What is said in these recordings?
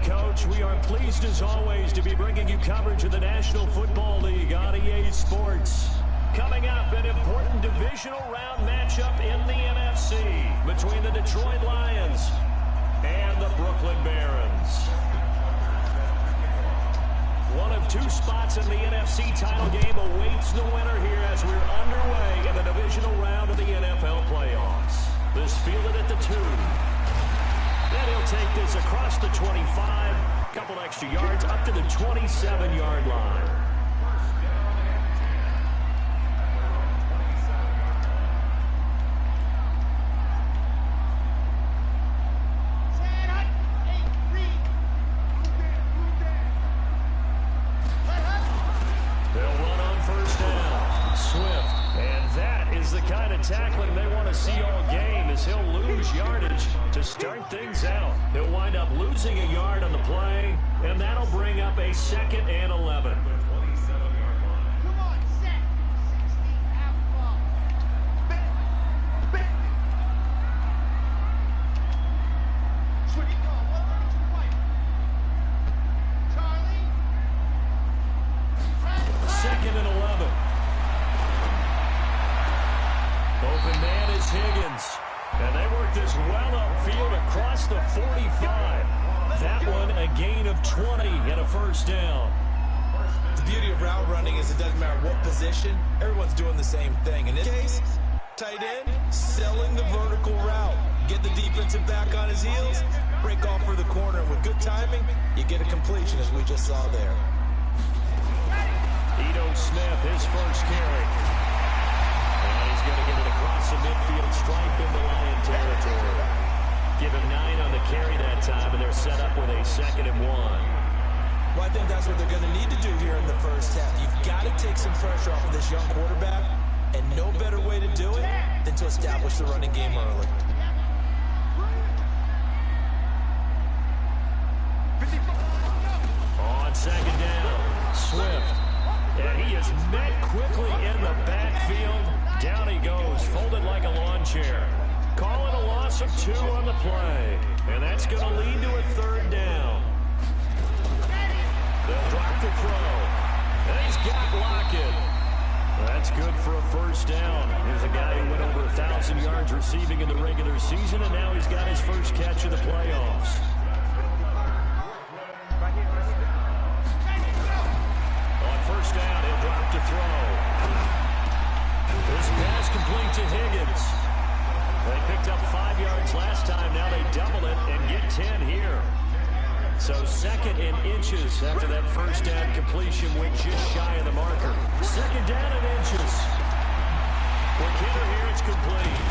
Coach. We are pleased, as always, to be bringing you coverage of the National Football League on EA Sports. Coming up, an important divisional round matchup in the NFC between the Detroit Lions and the Brooklyn Barons. One of two spots in the NFC title game awaits the winner here as we're underway in the divisional round of the NFL playoffs. This fielded at the 2. Then he'll take this across the 25, couple extra yards up to the 27-yard line. They'll run on first down. Swift. And that is the kind of tackling they want to see all game, as he'll lose yardage to start things out. He'll wind up losing a yard on the play, and that'll bring up a 2nd and 11. Open man is Higgins. And they work this well upfield across the 45. That one a gain of 20 and a first down. The beauty of route running is it doesn't matter what position, everyone's doing the same thing. In this case, tight end, selling the vertical route. Get the defensive back on his heels, break off for the corner. And with good timing, you get a completion as we just saw there. Ito Smith, his first carry. And he's going to get it across the midfield stripe into Lion territory. Give him 9 on the carry that time, and they're set up with a 2nd and 1. Well, I think that's what they're going to need to do here in the first half. You've got to take some pressure off of this young quarterback, and no better way to do it than to establish the running game early. On 2nd down, Swift. And he is met quickly in the backfield. Down he goes, folded like a lawn chair. Calling a loss of 2 on the play. And that's going to lead to a 3rd down. They'll drop the throw. And he's got Lockett. That's good for a first down. Here's a guy who went over 1,000 yards receiving in the regular season, and now he's got his first catch of the playoffs. On first down, he'll drop to throw. This pass complete to Higgins. They picked up 5 yards last time. Now they double it and get 10 here. So 2nd and inches after that first down completion went just shy of the marker. 2nd down and inches. For Kidder here, it's complete.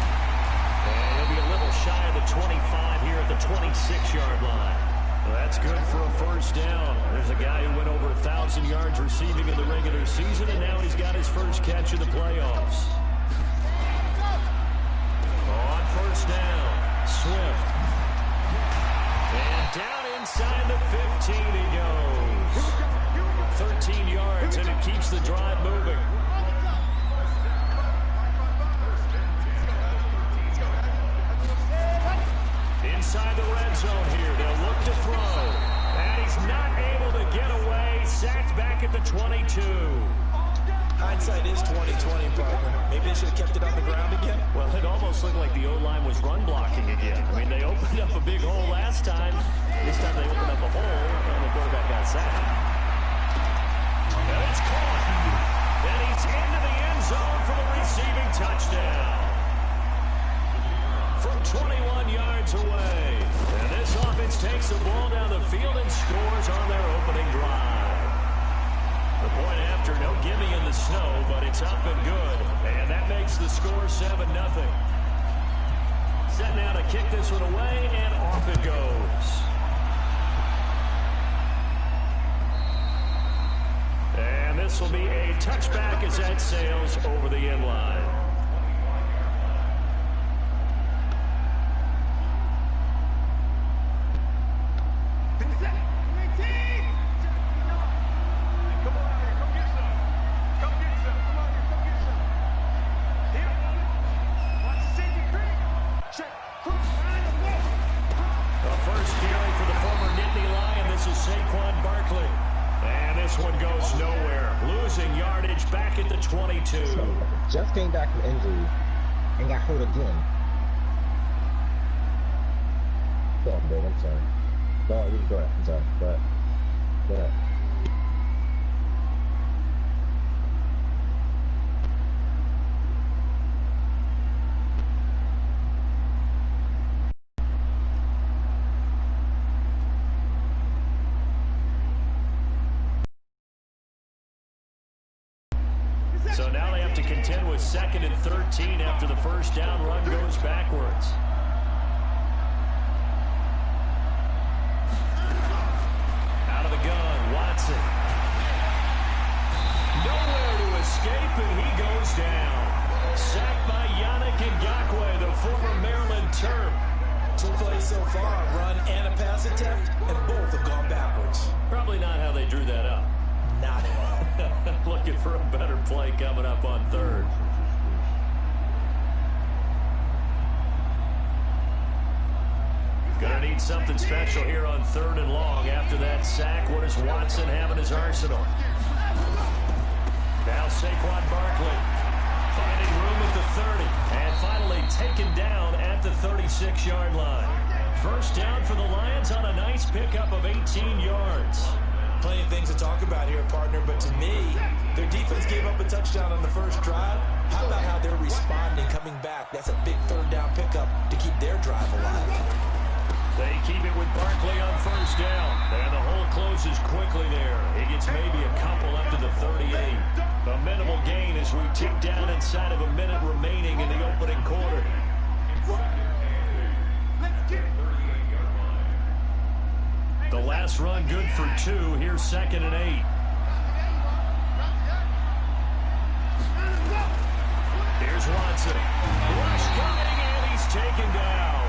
And he'll be a little shy of the 25 here at the 26-yard line. That's good for a first down. There's a guy who went over 1,000 yards receiving in the regular season, and now he's got his first catch of the playoffs. On first down, Swift. And down inside the 15 he goes. 13 yards, and it keeps the drive moving. Inside the red zone here, they'll look to throw. And he's not able to get away. Sacked back at the 22. Hindsight is 20/20, partner. Maybe they should have kept it on the ground again. Well, it almost looked like the O-line was run blocking again. I mean, they opened up a big hole last time. This time they opened up a hole, and the quarterback got sacked. And it's caught. And he's into the end zone for the receiving touchdown. From 21 yards away. And this offense takes the ball down the field and scores on their opening drive. The point after, no gimme in the snow, but it's up and good. And that makes the score 7-0. Set now to kick this one away, and off it goes. And this will be a touchback as that sails over the end line. Saquon Barkley. And this one goes nowhere. Losing yardage back at the 22. Just came back from injury and got hurt again. Go on, bro. I'm sorry. Go ahead. I'm sorry. Go ahead. So now they have to contend with 2nd and 13 after the first down run goes backwards. Out of the gun, Watson. Nowhere to escape, and he goes down. Sacked by Yannick Ngakoue, the former Maryland Terp. 2 plays so far, a run and a pass attempt, and both have gone backwards. Probably not how they drew that up. Not at all. Looking for a better play coming up on 3rd. Gonna need something special here on 3rd and long. After that sack, what does Watson have in his arsenal? Now Saquon Barkley finding room at the 30 and finally taken down at the 36-yard line. First down for the Lions on a nice pickup of 18 yards. Plenty of things to talk about here, partner, but to me, their defense gave up a touchdown on the first drive. How about how they're responding, coming back? That's a big 3rd down pickup to keep their drive alive. They keep it with Barkley on first down, and the hole closes quickly there. He gets maybe a couple up to the 38. A minimal gain as we tick down inside of a minute remaining in the opening quarter. The last run good for 2. Here's 2nd and 8. Here's Watson. Rush coming, and he's taken down.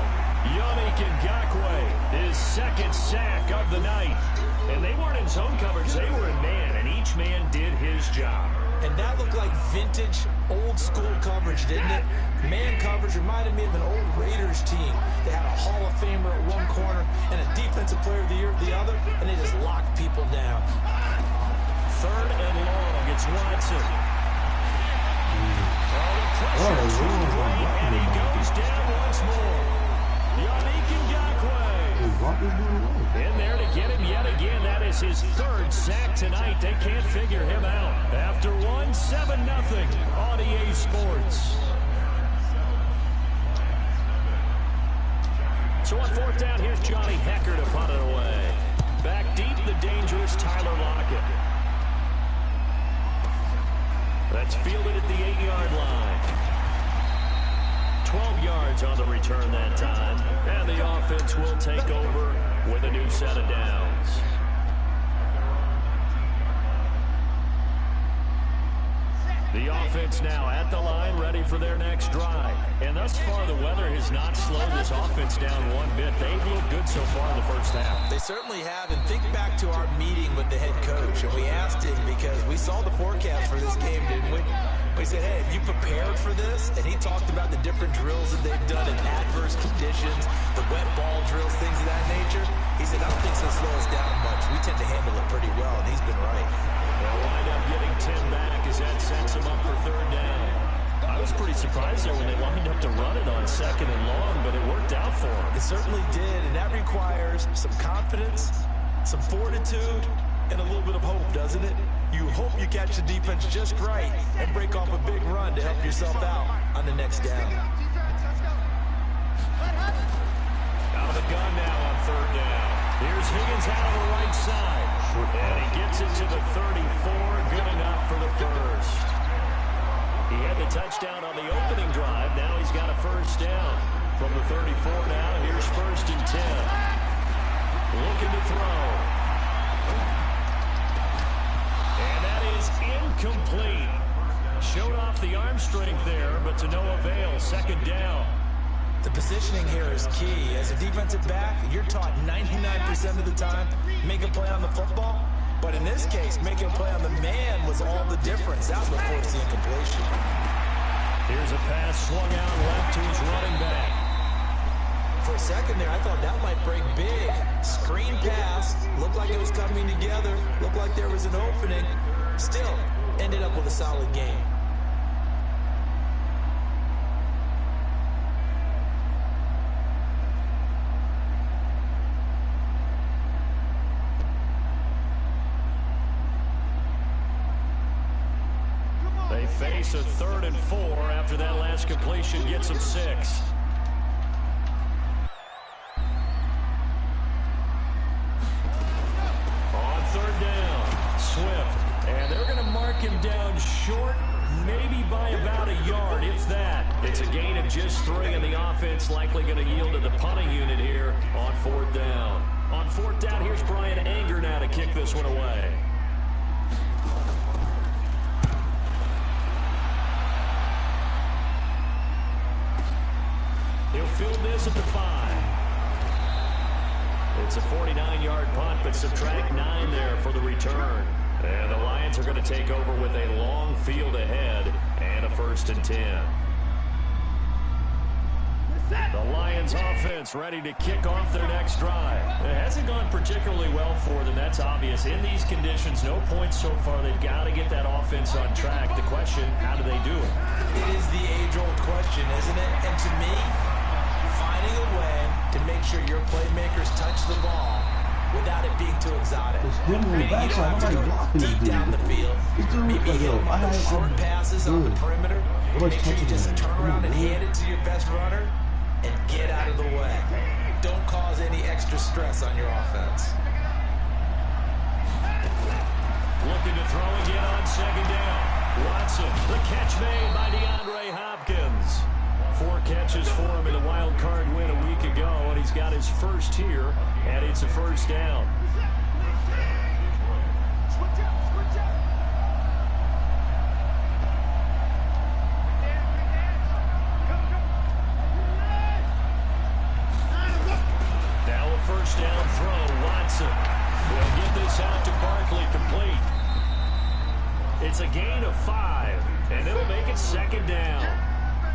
Yannick Ngakoue, his 2nd sack of the night. And they weren't in zone coverage, they were in man, and each man did his job. And that looked like vintage, old-school coverage, didn't it? Man coverage reminded me of an old Raiders team. They had a Hall of Famer at one corner and a Defensive Player of the Year at the other, and they just locked people down. 3rd and long, it's Watson. The pressure too great, and he goes down once more. Yannick Ngakoue in there to get him yet again. That is his 3rd sack tonight. They can't figure him out. After 1, 7-0 on EA Sports. So on 4th down, here's Johnny Hecker to punt it away. Back deep, the dangerous Tyler Lockett. That's fielded at the 8-yard line. 12 yards on the return that time. And the offense will take over with a new set of downs. The offense now at the line, ready for their next drive. And thus far, the weather has not slowed this offense down one bit. They've looked good so far in the first half. They certainly have. And think back to our meeting with the head coach. And we asked him, because we saw the forecast for this game, didn't we? We said, hey, have you prepared for this? And he talked about the different drills that they've done in adverse conditions, the wet ball drills, things of that nature. He said, I don't think it's going to slow us down much. We tend to handle it pretty well, and he's been right. They'll wind up getting 10 back as that sets them up for 3rd down. I was pretty surprised there when they lined up to run it on 2nd and long, but it worked out for them. It certainly did, and that requires some confidence, some fortitude, and a little bit of hope, doesn't it? You hope you catch the defense just right and break off a big run to help yourself out on the next down. Out of the gun now on 3rd down. Here's Higgins out of the right side. And he gets it to the 34. Good enough for the first. He had the touchdown on the opening drive. Now he's got a first down. From the 34 now, here's 1st and 10. Looking to throw. And that is incomplete. Showed off the arm strength there, but to no avail. 2nd down. The positioning here is key. As a defensive back, you're taught 99% of the time, make a play on the football. But in this case, making a play on the man was all the difference. That was what forced the incompletion. Here's a pass swung out left to his running back. For a second there, I thought that might break big. Screen pass. Looked like it was coming together. Looked like there was an opening. Still, ended up with a solid game. They face a 3rd and 4 after that last completion gets them 6. On 3rd down, Swift. And they're going to mark him down short, maybe by about a yard, if that. It's a gain of just 3, and the offense likely going to yield to the punting unit here on 4th down. On 4th down, here's Brian Anger now to kick this one away. He'll field this at the 5. It's a 49-yard punt, but subtract 9 there for the return. And the Lions are going to take over with a long field ahead and a 1st and 10. The Lions offense ready to kick off their next drive. It hasn't gone particularly well for them, that's obvious. In these conditions, no points so far. They've got to get that offense on track. The question, how do they do it? It is the age-old question, isn't it? And to me, finding a way to make sure your playmakers touch the ball without it being too exotic. Meaning you don't have to go deep down the field. Maybe hit those short passes on the perimeter. Make sure you just turn around and hand it to your best runner and get out of the way. Don't cause any extra stress on your offense. Looking to throw again on 2nd down. Watson, the catch made by DeAndre Hopkins. 4 catches for him in the wild card win a week ago, and he's got his first here, and it's a 1st down. Now a 1st down throw. Watson will get this out to Barkley, complete. It's a gain of 5, and it'll make it 2nd down.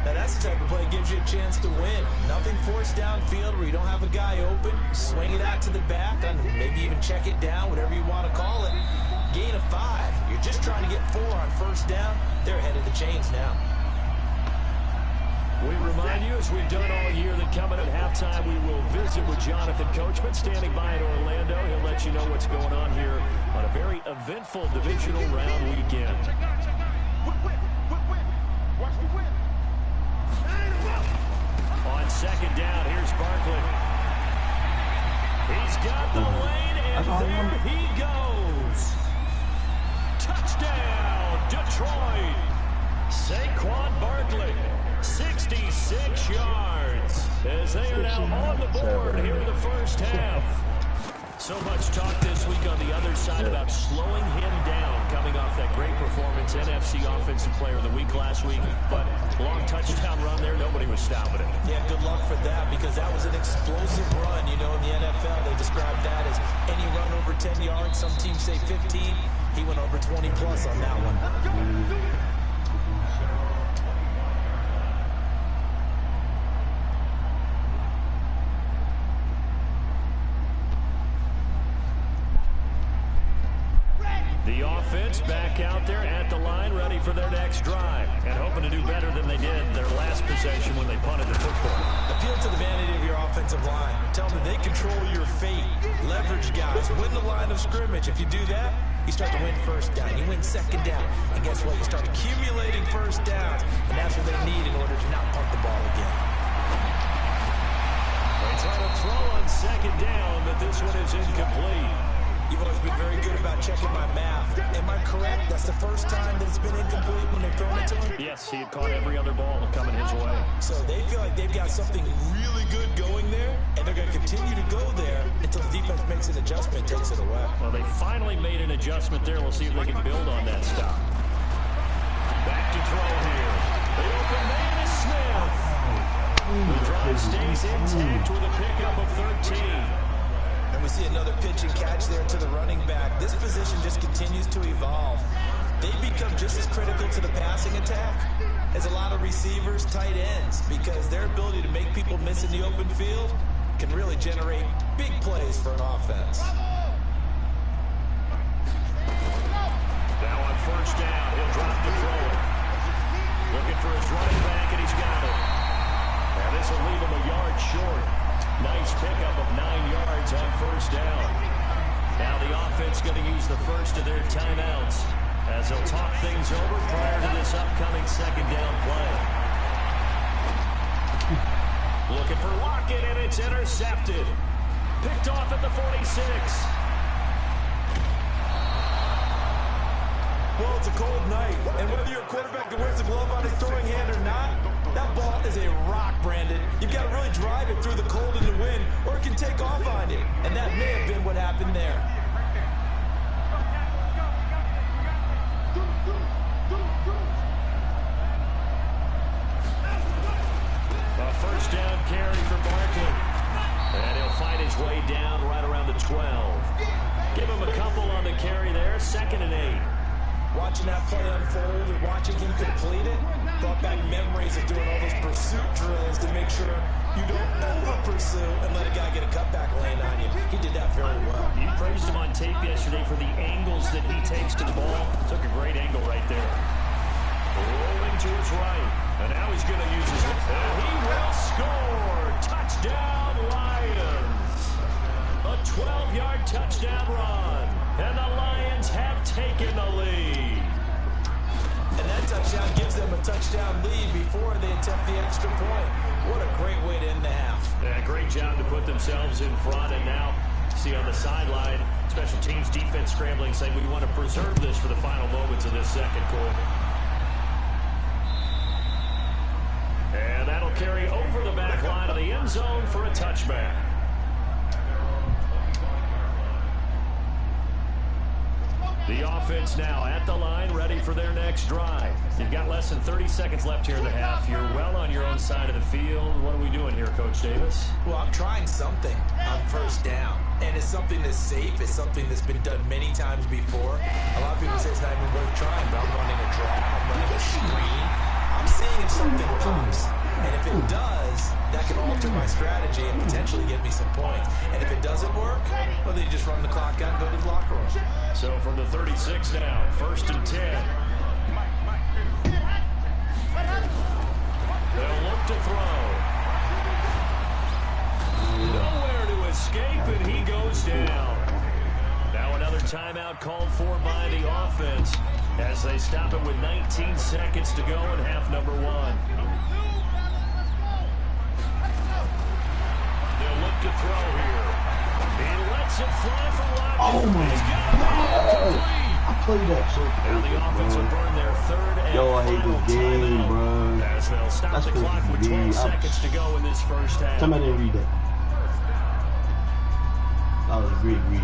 Now that's the type of play that gives you a chance to win. Nothing forced downfield where you don't have a guy open. Swing it out to the back and maybe even check it down, whatever you want to call it. Gain of 5. You're just trying to get 4 on 1st down. They're ahead of the chains now. We remind you, as we've done all year, that coming at halftime, we will visit with Jonathan Coachman standing by in Orlando. He'll let you know what's going on here on a very eventful divisional round weekend. On 2nd down, here's Barkley. He's got the lane, and there he goes. Touchdown, Detroit. Saquon Barkley, 66 yards, as they are now on the board here in the 1st half. So much talk this week on the other side about slowing him down, coming off that great performance, NFC Offensive Player of the Week last week. But long touchdown run there, nobody was stopping it. Yeah, good luck for that, because that was an explosive run. You know, in the NFL, they describe that as any run over 10 yards. Some teams say 15. He went over 20 plus on that one. The offense back out there at the line, ready for their next drive, and hoping to do better than they did their last possession when they punted the football. Appeal to the vanity of your offensive line. Tell them that they control your fate. Leverage guys. Win the line of scrimmage. If you do that, you start to win 1st down. You win 2nd down. And guess what? You start accumulating 1st downs. And that's what they need in order to not punt the ball again. They try to throw on 2nd down, but this one is incomplete. You've always been very good about checking my math. Am I correct? That's the first time that it's been incomplete when they've thrown it to him? Yes, he had caught every other ball coming his way. So they feel like they've got something really good going there, and they're going to continue to go there until the defense makes an adjustment, takes it away. Well, they finally made an adjustment there. We'll see if they can build on that stop. Back to throw here. The open man is Smith. The drive stays intact with a pickup of 13. And we see another pitch and catch there to the running back. This position just continues to evolve. They become just as critical to the passing attack is a lot of receivers, tight ends, because their ability to make people miss in the open field can really generate big plays for an offense. Now on first down, he'll drop to throw it. Looking for his running back, and he's got it. And this will leave him a yard short. Nice pickup of 9 yards on first down. Now the offense going to use the first of their timeouts as they'll talk things over prior to this upcoming second down play. Looking for Lockett, and it's intercepted. Picked off at the 46. Well, it's a cold night, and whether you're a quarterback that wears a glove on his throwing hand or not, that ball is a rock, Brandon. You've got to really drive it through the cold and the wind, or it can take off on you. And that may have been what happened there. A first down carry for Barkley. And he'll find his way down right around the 12. Give him a couple on the carry there, 2nd and 8. Watching that play unfold and watching him complete it brought back memories of doing all those pursuit drills to make sure you don't over-pursue and let a guy get a cutback lane on you. He did that very well. You praised him on tape yesterday for the angles that he takes to the ball. Took a great angle right there. Rolling to his right. And now he's going to use his... And he will score! Touchdown, Lions! A 12-yard touchdown run. And the Lions have taken the lead. And that touchdown gives them a touchdown lead before they attempt the extra point. What a great way to end the half. Yeah, great job to put themselves in front. And now, see on the sideline, special teams defense scrambling, saying we want to preserve this for the final moments of this second quarter. And that'll carry over the back line of the end zone for a touchback. The offense now at the line, ready for their next drive. You've got less than 30 seconds left here in the half. You're well on your own side of the field. What are we doing here, Coach Davis? Well, I'm trying something on first down. And it's something that's safe. It's something that's been done many times before. A lot of people say it's not even worth trying, but I'm running a draw. I'm running a screen. I'm seeing if something comes. And if it does, that can alter my strategy and potentially get me some points. And if it doesn't work, well, then you just run the clock out and go to the locker room. So from the 36 now, 1st and 10. They'll look to throw. Nowhere to escape, and he goes down. Now another timeout called for by the offense as they stop it with 19 seconds to go in half number 1. They'll look to throw here. He lets it fly for Lockett. Oh my God! I played that so perfect, and the offense will burn their 3rd and Yo, I hate final this game, timeout, bro. as they'll stop That's the clock with 12 seconds to go in this first half. Somebody didn't read that. That was a great read.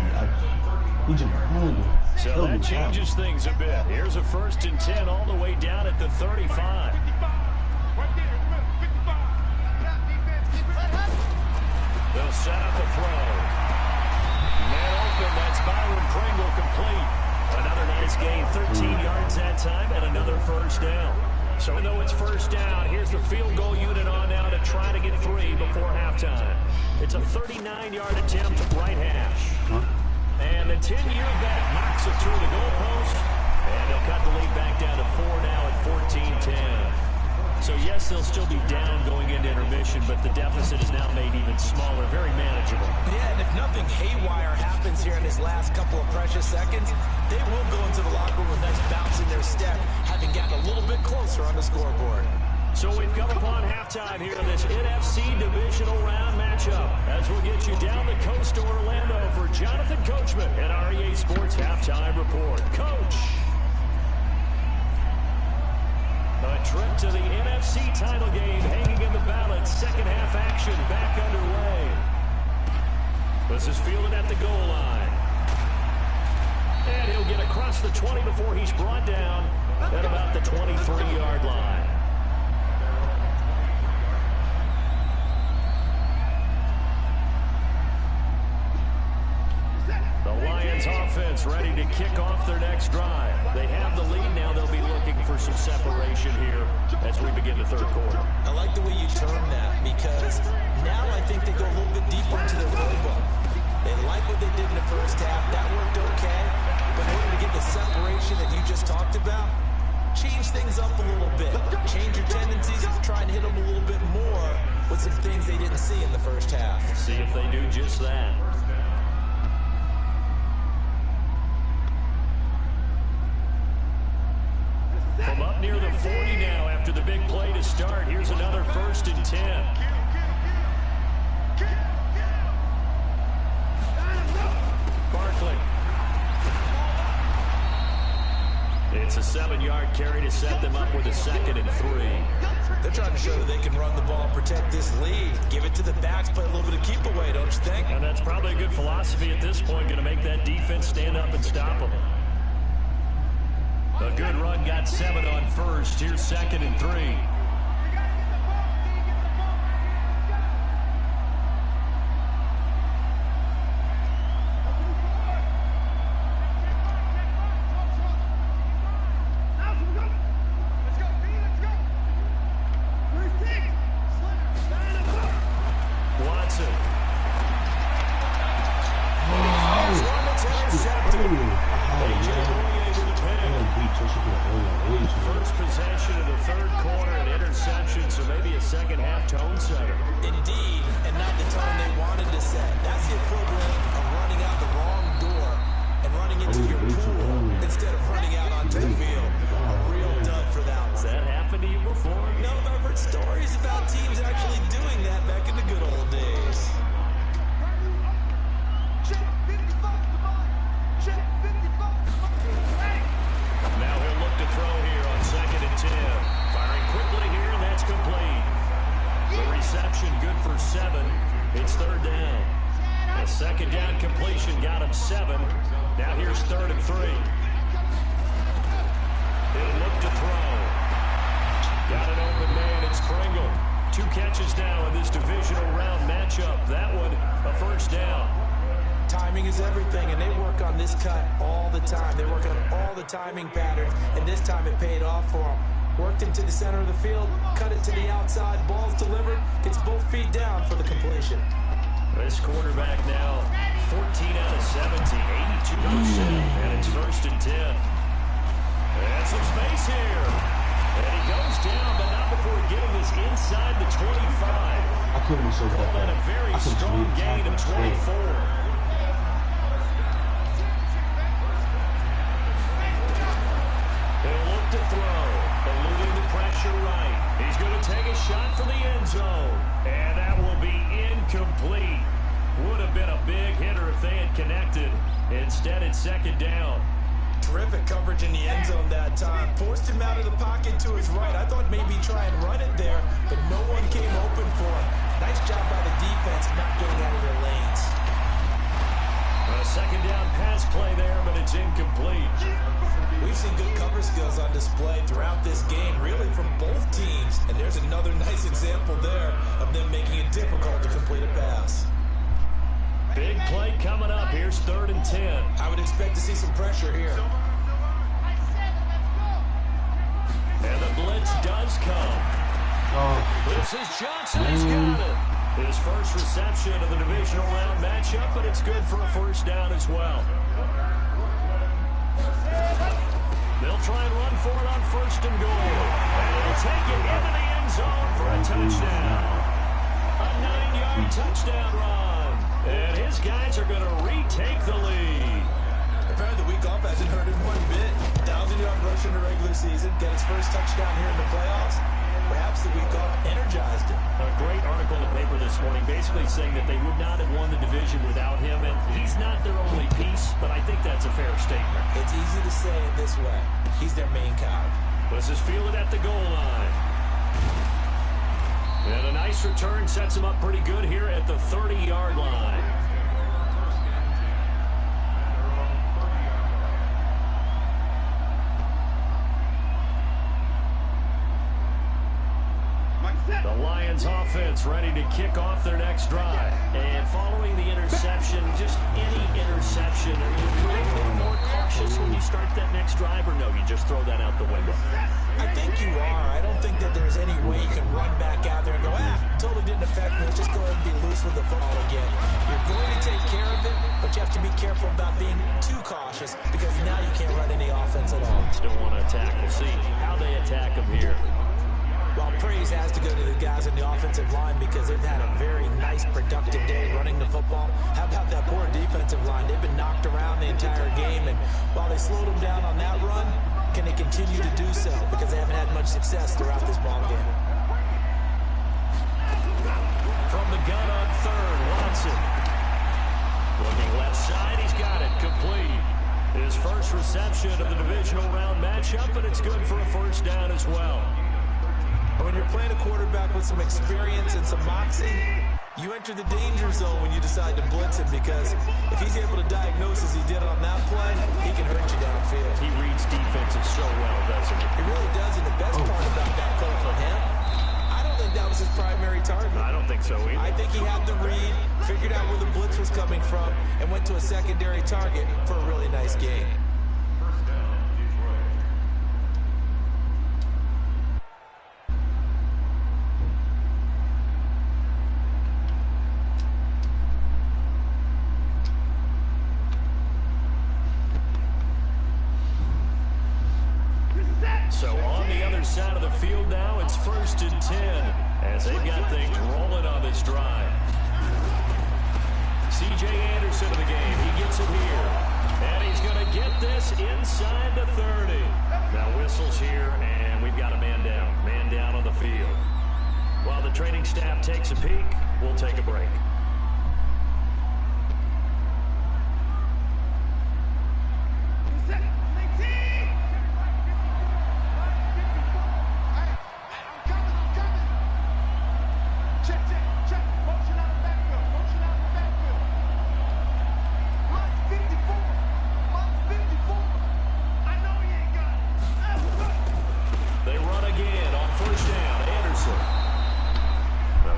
He just hungry. So that changes things a bit. Here's a 1st and 10 all the way down at the 35. They'll set up a throw. Man open, that's Byron Pringle complete. Another nice gain, 13 yards that time, and another first down. So even though it's first down, here's the field goal unit on now to try to get 3 before halftime. It's a 39-yard attempt, right hash. And the 10-year vet knocks it through the goalpost, and they'll cut the lead back down to 4 now at 14-10. So, yes, they'll still be down going into intermission, but the deficit is now made even smaller, very manageable. Yeah, and if nothing haywire happens here in his last couple of precious seconds, they will go into the locker room with a nice bounce in their step, having gotten a little bit closer on the scoreboard. So we've come upon halftime here in this NFC Divisional Round matchup, as we'll get you down the coast to Orlando for Jonathan Coachman at our EA Sports Halftime Report. Coach! A trip to the NFC title game hanging in the balance. Second half action back underway. This is fielded at the goal line. And he'll get across the 20 before he's brought down at about the 23-yard line. The Lions offense offense ready to kick off their next drive. They have the lead now. They'll be looking for some separation here as we begin the third quarter. I like the way you term that, because now I think they go a little bit deeper into their playbook. They like what they did in the first half. That worked okay. But in order to get the separation that you just talked about, change things up a little bit. Change your tendencies and try and hit them a little bit more with some things they didn't see in the first half. See if they do just that. From up near the 40 now after the big play to start. Here's another 1st and 10. Barkley. It's a 7-yard carry to set them up with a 2nd and 3. They're trying to show that they can run the ball and protect this lead. Give it to the backs, play a little bit of keep away, don't you think? And that's probably a good philosophy at this point, going to make that defense stand up and stop them. A good run got 7 on 1st. Here's 2nd and 3. First possession of the third quarter, an interception, so maybe a second-half tone setter. Indeed, and not the tone they wanted to set. That's the equivalent of running out the wrong door and running into your pool instead of running out onto the field. A real dud for that one. Has that happened to you before? No, but I've heard stories about teams actually doing that back in the good old days. Now he'll look to throw here on 2nd and 10. Firing quickly here, and that's complete. The reception good for 7. It's 3rd down. A 2nd down completion got him 7. Now here's 3rd and 3. He'll look to throw. Got an open man. It's Pringle. 2 catches now in this divisional round matchup. That one a 1st down. Timing is everything, and they work on this cut all the time. They work on all the timing patterns, and this time it paid off for them. Worked into the center of the field, cut it to the outside, ball's delivered, gets both feet down for the completion. This quarterback now 14 out of 70, 82%, and it's 1st and 10. And some space here. And he goes down, but not before getting this inside the 25. I couldn't have said that. And a very strong gain of 24. He'll look to throw, eluding the pressure right. He's going to take a shot for the end zone, and that will be incomplete. Would have been a big hitter if they had connected. Instead, it's 2nd down. Terrific coverage in the end zone that time. Forced him out of the pocket to his right. I thought maybe try and run it there, but no one came open for him. Nice job by the defense not getting out of their lanes. A 2nd down pass play there, but it's incomplete. We've seen good cover skills on display throughout this game, really from both teams. And there's another nice example there of them making it difficult to complete a pass. Big play coming up. Here's 3rd and 10. I would expect to see some pressure here. And the blitz does come. This is Johnson. He's got it. His first reception of the divisional round matchup, but it's good for a 1st down as well. They'll try and run for it on 1st and goal. And he'll take it into the end zone for a touchdown. A 9-yard touchdown run. And his guys are going to retake the lead. Apparently the week off hasn't hurt him one bit. 1,000-yard rush in the regular season. Get his first touchdown here in the playoffs. Perhaps the week off energized him. A great article in the paper this morning basically saying that they would not have won the division without him. And he's not their only piece, but I think that's a fair statement. It's easy to say it this way. He's their main cow. This is fielded at the goal line. And a nice return sets him up pretty good here at the 30-yard line. The Lions offense ready to kick off their next drive. And following the interception, just any interception interception. Are you a little more cautious when you start that next drive, or no, you just throw that out the window? I think you are. I don't think that there's any way you can run back out there and go, totally didn't affect me. Let's just go ahead and be loose with the football again. You're going to take care of it, but you have to be careful about being too cautious because now you can't run any offense at all. Still want to attack. We'll see how they attack them here. Well, praise has to go to the guys on the offensive line because they've had a very nice, productive day running the football. How about that poor defensive line? They've been knocked around the entire game, and while they slowed them down on that run, can they continue to do so? Because they haven't had much success throughout this ball game. From the gun on third, Watson. Looking left side, he's got it, complete. His first reception of the divisional round matchup, and it's good for a first down as well. When you're playing a quarterback with some experience and some moxie, you enter the danger zone when you decide to blitz him because if he's able to diagnose as he did on that play, he can hurt you downfield. He reads defenses so well, doesn't he? He really does, and the best part about that play for him, I don't think that was his primary target. I don't think so either. I think he had the read, figured out where the blitz was coming from, and went to a secondary target for a really nice gain. So on the other side of the field now, it's 1st and 10 as they've got things rolling on this drive. C.J. Anderson in the game. He gets it here. And he's going to get this inside the 30. Now whistles here, and we've got a man down. Man down on the field. While the training staff takes a peek, we'll take a break.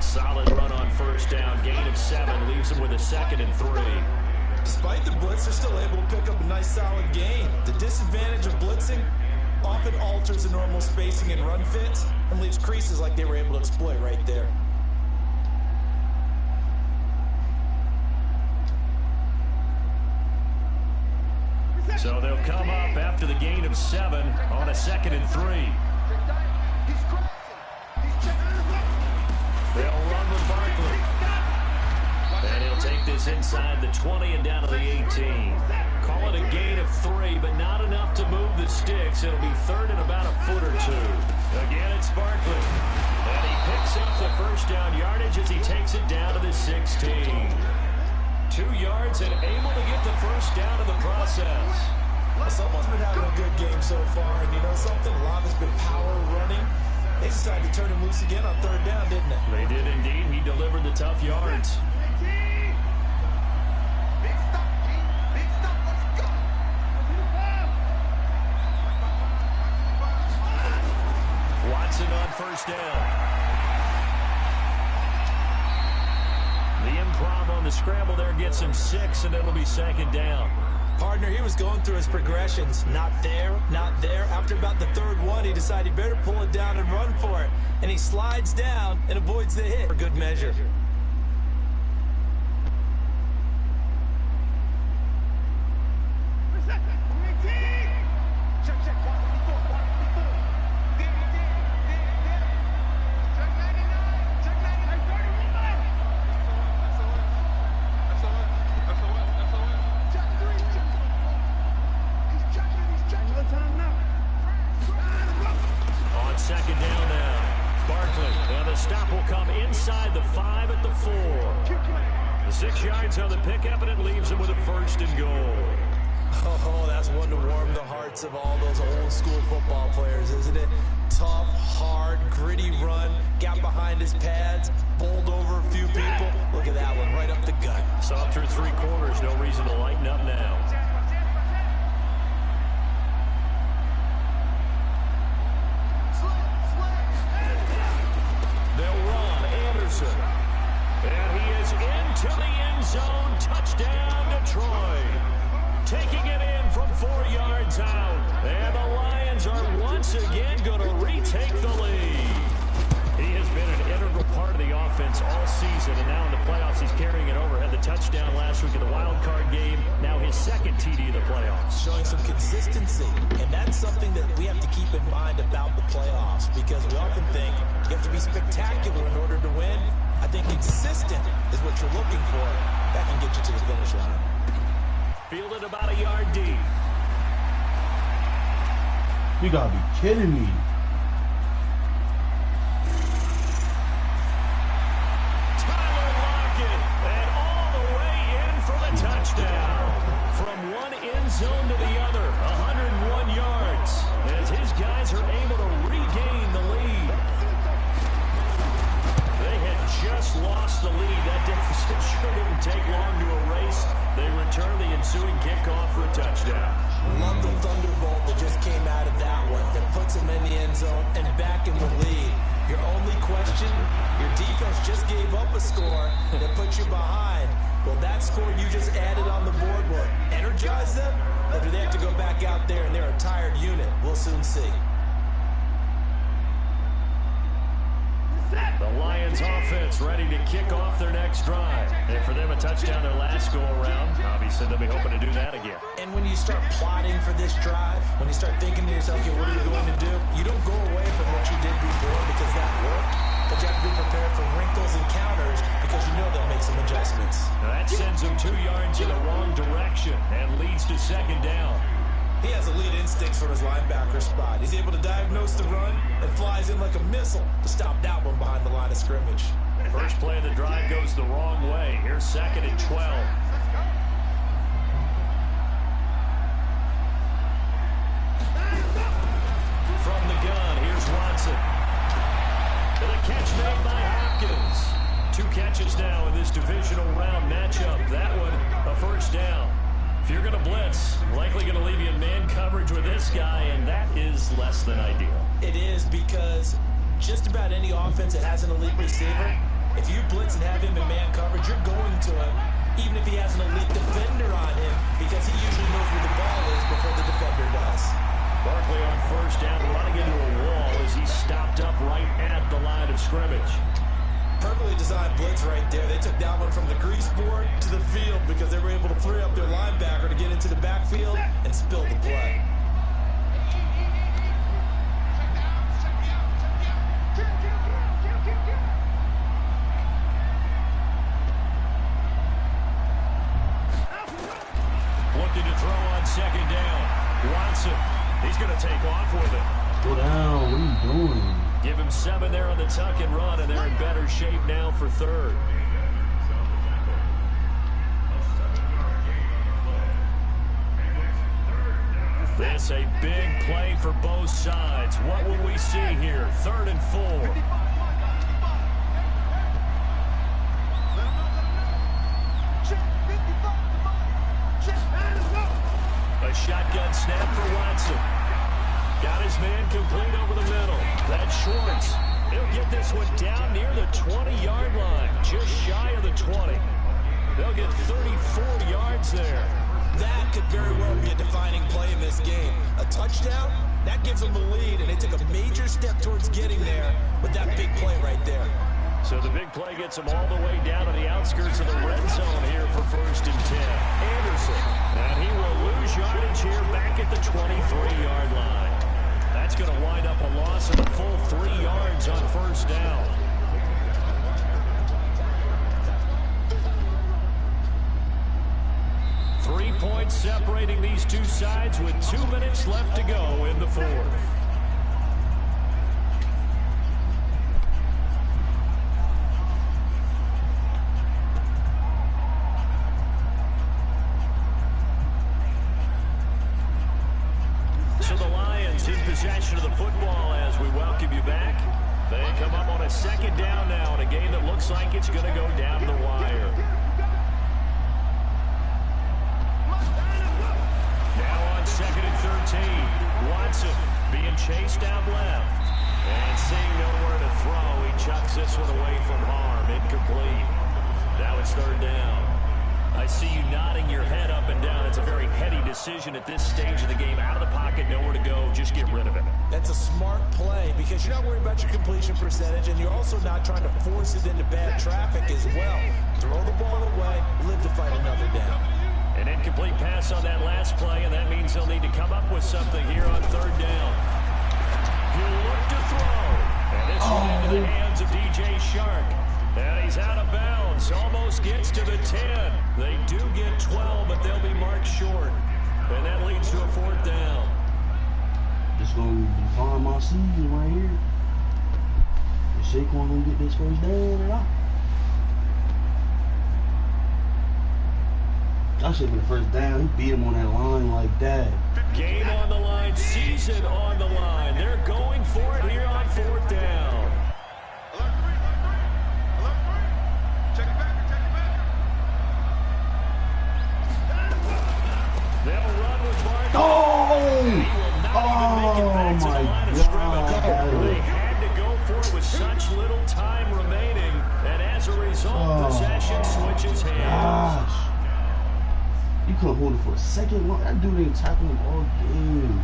Solid run on first down. Gain of 7 leaves him with a 2nd and 3. Despite the blitz, they're still able to pick up a nice solid gain. The disadvantage of blitzing often alters the normal spacing and run fits and leaves creases like they were able to exploit right there. So they'll come up after the gain of 7 on a 2nd and 3. They'll run with Barkley. And he'll take this inside the 20 and down to the 18. Call it a gain of 3, but not enough to move the sticks. It'll be 3rd and about a foot or 2. Again, it's Barkley. And he picks up the first down yardage as he takes it down to the 16. 2 yards and able to get the first down in the process. Someone's been having a good game so far, and you know something? A lot has been power running. They decided to turn him loose again on 3rd down, didn't they? They did indeed. He delivered the tough yards. Watson on first down. The improv on the scramble there gets him 6, and it'll be 2nd down. Partner, he was going through his progressions. Not there, not there. After about the 3rd one, he decided he better pull it down and run for it. And he slides down and avoids the hit for good measure. On 2nd down now, Barkley. Now the stop will come inside the 5 at the 4. The 6 yards on the pickup, and it leaves him with a 1st and goal. Oh, that's one to warm the hearts of all those old school football players, isn't it? Tough, hard, gritty run, got behind his pads, bowled over a few people. Look at that one, right up the gut. Saw through 3 quarters, no reason to lighten up now. They'll run Anderson. And he is into the end zone. Touchdown, Detroit. 4 yards out. And the Lions are once again going to retake the lead. He has been an integral part of the offense all season, and now in the playoffs he's carrying it over. Had the touchdown last week in the wild card game. Now his second TD of the playoffs. Showing some consistency, and that's something that we have to keep in mind about the playoffs, because we often think you have to be spectacular in order to win. I think consistent is what you're looking for. That can get you to the finish line. Fielded about a yard deep. You gotta be kidding me. Touchdown from one end zone to the other, 101 yards, as his guys are able to regain the lead. They had just lost the lead. That deficit sure didn't take long to erase. They return the ensuing kickoff for a touchdown. Love the thunderbolt that just came out of that one, that puts him in the end zone and back in the lead. Your only question, your defense just gave up a score that put you behind. Well, that score you just added on the board will energize them, or do they have to go back out there and they're a tired unit? We'll soon see. The Lions offense ready to kick off their next drive. And for them, a touchdown their last go-around. Obviously, they'll be hoping to do that again. And when you start plotting for this drive, when you start thinking to yourself, okay, what are we going to do? You don't go away from what you did before because that worked. But you have to be prepared for wrinkles and counters because you know they'll make some adjustments. Now that sends him 2 yards in the wrong direction and leads to second down. He has elite instincts from his linebacker spot. He's able to diagnose the run and flies in like a missile to stop that one behind the line of scrimmage. First play of the drive goes the wrong way. Here's 2nd and 12. From the gun, here's Watson. And a catch made by Hopkins. 2 catches now in this divisional round matchup. That one, a first down. If you're going to blitz, likely going to leave you in man coverage with this guy, and that is less than ideal. It is, because just about any offense that has an elite receiver, if you blitz and have him in man coverage, you're going to him, even if he has an elite defender on him, because he usually knows where the ball is before the defender does. Barkley on first down, running into a wall as he stopped up right at the line of scrimmage. Perfectly designed blitz right there. They took that one from the grease board to the field because they were able to free up their linebacker to get into the backfield and spill the play. Looking to throw on second down. Watson, he's going to take off with it. Go down. What are you doing? Give him 7 there on the tuck and run, and they're in better shape now for third. This a big play for both sides. What will we see here? 3rd and 4. A shotgun snap for Watson. Got his man complete over the middle. That's Schwartz. He'll get this one down near the 20-yard line, just shy of the 20. They'll get 34 yards there. That could very well be a defining play in this game. A touchdown, that gives them the lead, and they took a major step towards getting there with that big play right there. So the big play gets them all the way down to the outskirts of the red zone here for 1st and 10. Anderson, and he will lose yardage here back at the 23-yard line. That's going to wind up a loss of a full 3 yards on first down. Three points separating these two sides with 2 minutes left to go in the 4th. So the Lions in possession of the football as we welcome you back. They come up on a 2nd down now in a game that looks like it's going to go down the wire. Now on 2nd and 13. Watson being chased out left. And seeing nowhere to throw, he chucks this one away from harm. Incomplete. Now it's 3rd down. I see you nodding your head up and down. It's a very heady decision at this stage of the game. Out of the pocket, nowhere to go, just get rid of it. That's a smart play because you're not worried about your completion percentage, and you're also not trying to force it into bad traffic as well. Throw the ball away, live to fight another down. An incomplete pass on that last play, and that means they'll need to come up with something here on third down. He'll look to throw. And this one into the hands of DJ Shark. And he's out of bounds. Almost gets to the 10. They do get 12, but they'll be marked short. And that leads to a fourth down. Just going to define my season right here. Is Saquon going to get this first down or not? That should have been the first down. He beat him on that line like that. Game on the line, season on the line. They're going for it here on fourth down. They'll run with Barkley. Oh my God. They had to go for it with such little time remaining, and as a result, possession switches hands. Gosh. You couldn't hold it for a second long. That dude ain't tackling him all game.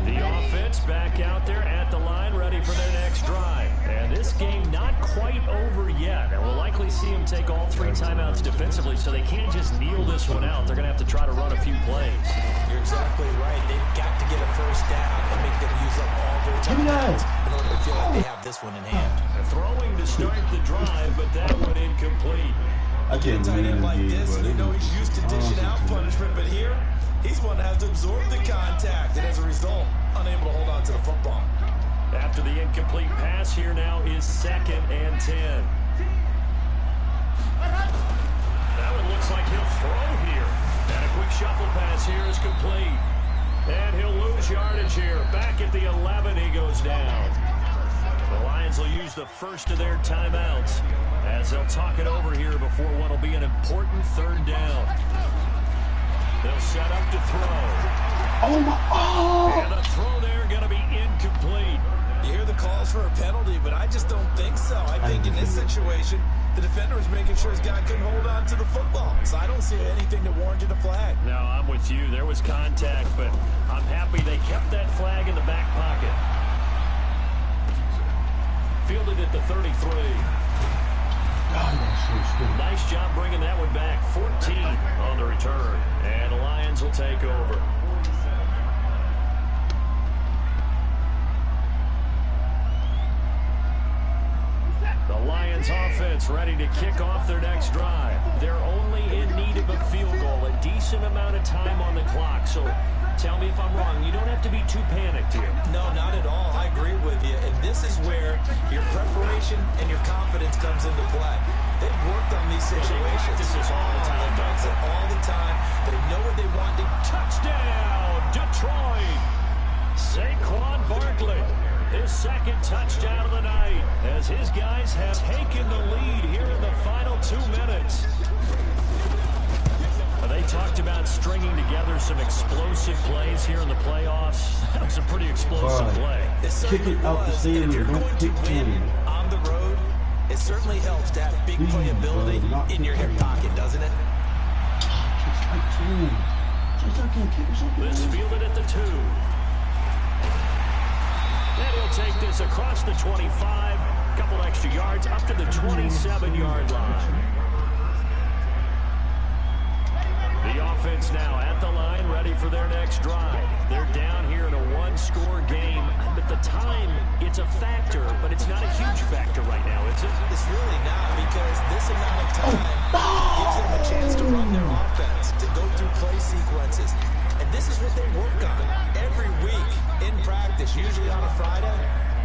The offense back out there at the line, ready for their next drive. And this game not quite over yet. And we'll likely see them take all 3 timeouts defensively, so they can't just kneel this one out. They're going to have to try to run a few plays. You're exactly right. They've got to get a first down and make them use up all their timeouts in order to feel like they have this one in hand. Throwing to start the drive, but that one incomplete. I can't Tight end like this, and you know he's used to dishing out punishment, but here, he's one that has to absorb the contact, and as a result, unable to hold on to the football. After the incomplete pass, here now is 2nd and 10. That one looks like he'll throw here. And a quick shuffle pass here is complete. And he'll lose yardage here. Back at the 11, he goes down. The Lions will use the first of their timeouts as they'll talk it over here before what will be an important third down. They'll set up to throw. And a throw there going to be incomplete. You hear the calls for a penalty, but I just don't think so. I think in this situation, the defender was making sure his guy couldn't hold on to the football. So I don't see anything that warranted a flag. No, I'm with you. There was contact, but I'm happy they kept that flag in the back pocket. Fielded at the 33. Nice job bringing that one back. 14 on the return. And the Lions will take over. The Lions offense ready to kick off their next drive. They're only in need of a field goal, a decent amount of time on the clock. So tell me if I'm wrong. You don't have to be too panicked here. No, not at all. I agree with you. And this is where your preparation and your confidence comes into play. They've worked on these situations. This is all the time. That's it all the time. They know what they want to. Touchdown, Detroit. Saquon Barkley. His 2nd touchdown of the night as his guys have taken the lead here in the final 2 minutes. They talked about stringing together some explosive plays here in the playoffs. That was a pretty explosive play. Kick it out the stadium. Don't kick it on the road. It certainly helps to have big playability in your hip pocket, doesn't it? This fielded at the 2. And he'll take this across the 25. Couple extra yards up to the 27-yard line. The offense now at the line, ready for their next drive. They're down here in a 1-score game. But the time, it's a factor, but it's not a huge factor right now, is it? It's really not, because this amount of time gives them a chance to run their offense, to go through play sequences. And this is what they work on every week in practice, usually on a Friday.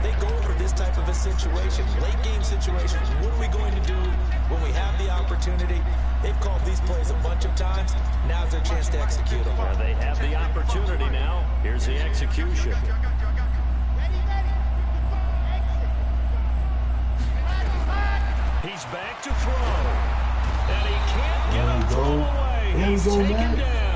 They go over this type of a situation, late game situation. What are we going to do when we have the opportunity? They've called these plays a bunch of times. Now's their chance to execute them. Well, they have the opportunity now. Here's the execution. He's back to throw. And he can't get a throw away. He's taken down.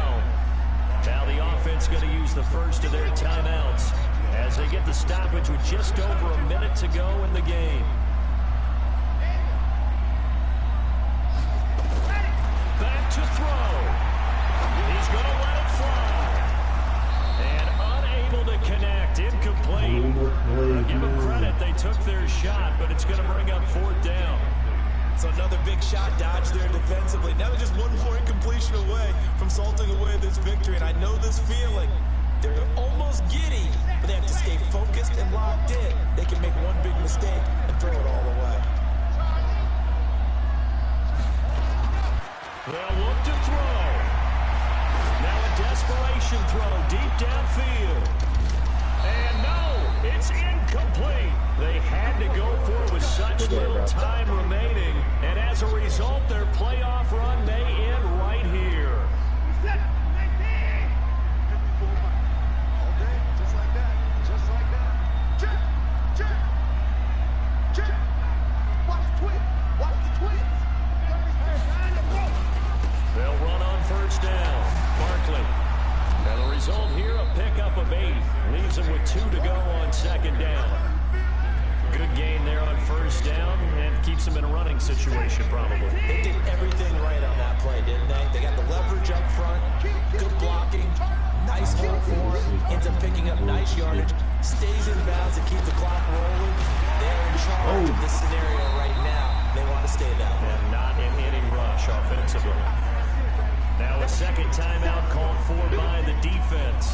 Now the offense going to use the first of their timeouts as they get the stoppage with just over a minute to go in the game. Back to throw. So another big shot dodged there defensively. Now they're just 1 more incompletion away from salting away this victory. And I know this feeling. They're almost giddy, but they have to stay focused and locked in. They can make one big mistake and throw it all away. They'll look to throw. Now a desperation throw deep downfield. And no, it's incomplete. They had to go for it with such little time remaining. And as a result, their playoff run may end right here. They'll run on first down. Barkley. And the result here, a pickup of 8. Leaves them with 2 to go on second down. Good gain there on first down and keeps them in a running situation probably. They did everything right on that play, didn't they? They got the leverage up front, good blocking, nice hole for him, ends up picking up nice yardage, stays in bounds and keeps the clock rolling. They're in charge of this scenario right now. They want to stay that way. And not an inning rush offensively. Now a second timeout called for by the defense,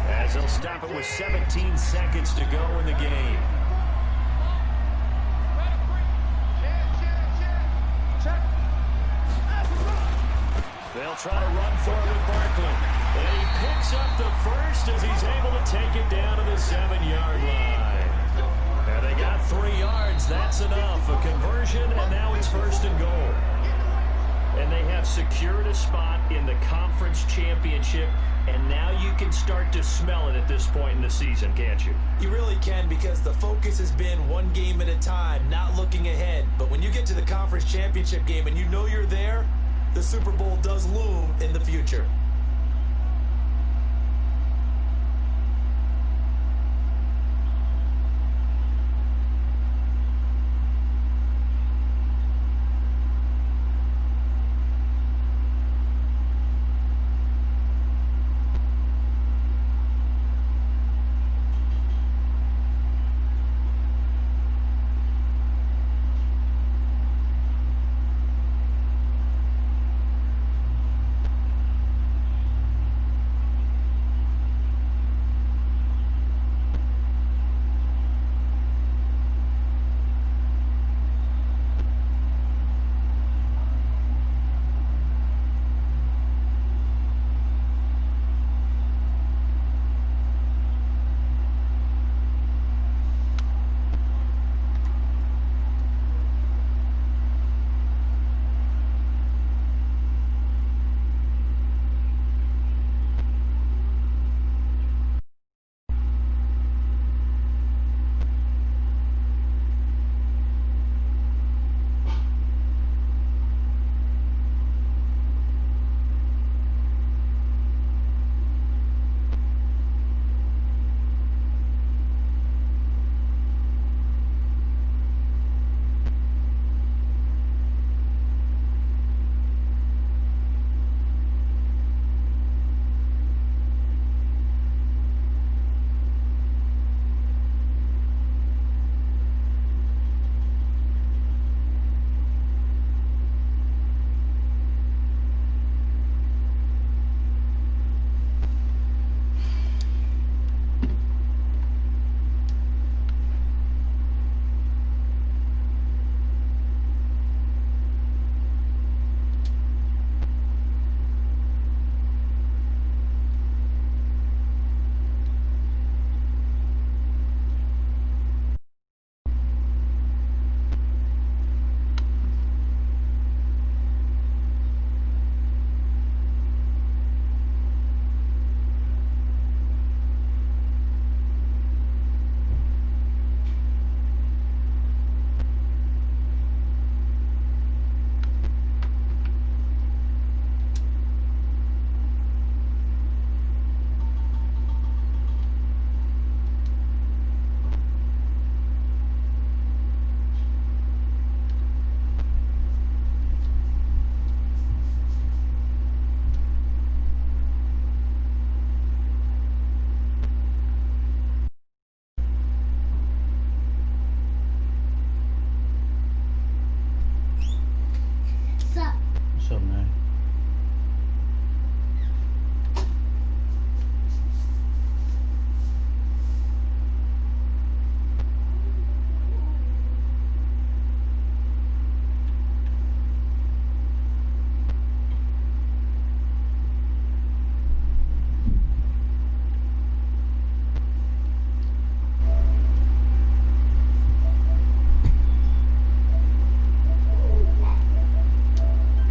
as they'll stop it with 17 seconds to go in the game. They'll try to run for it with Barkley. And he picks up the first as he's able to take it down to the 7-yard line. And they got 3 yards. That's enough. A conversion, and now it's first and goal. And they have secured a spot in the conference championship, and now you can start to smell it at this point in the season, can't you? You really can, because the focus has been one game at a time, not looking ahead. But when you get to the conference championship game and you know you're there, the Super Bowl does loom in the future.